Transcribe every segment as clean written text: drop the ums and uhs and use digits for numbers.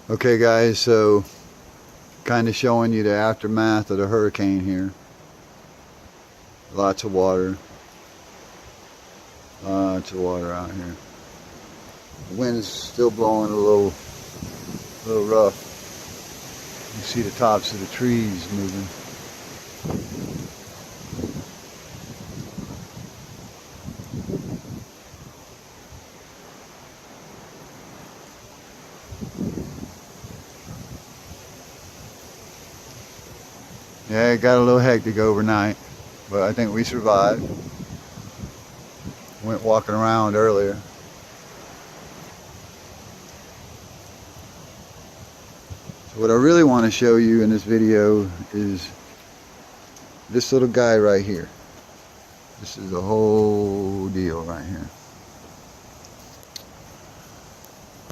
Okay guys, so kind of showing you the aftermath of the hurricane here. Lots of water out here. The wind's still blowing a little rough. You see the tops of the trees moving. Yeah, it got a little hectic overnight, but I think we survived. Went walking around earlier. So what I really want to show you in this video is this little guy right here. This is the whole deal right here.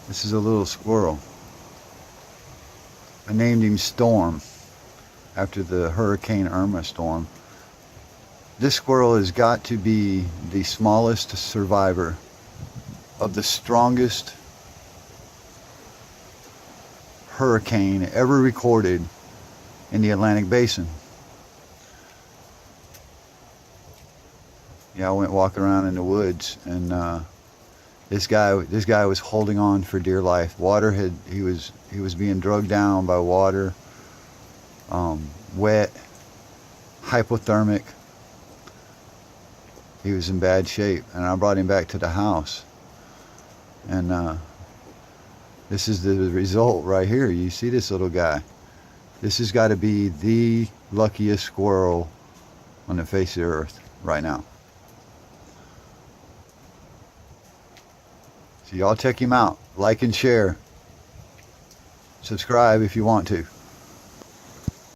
This is a little squirrel. I named him Storm after the Hurricane Irma storm. This squirrel has got to be the smallest survivor of the strongest hurricane ever recorded in the Atlantic Basin. Yeah, I went walking around in the woods, and this guy was holding on for dear life. He was being drugged down by water, wet, hypothermic. He was in bad shape, and I brought him back to the house. And this is the result right here. You see this little guy. This has got to be the luckiest squirrel on the face of the earth right now. So y'all check him out. Like and share. Subscribe if you want to.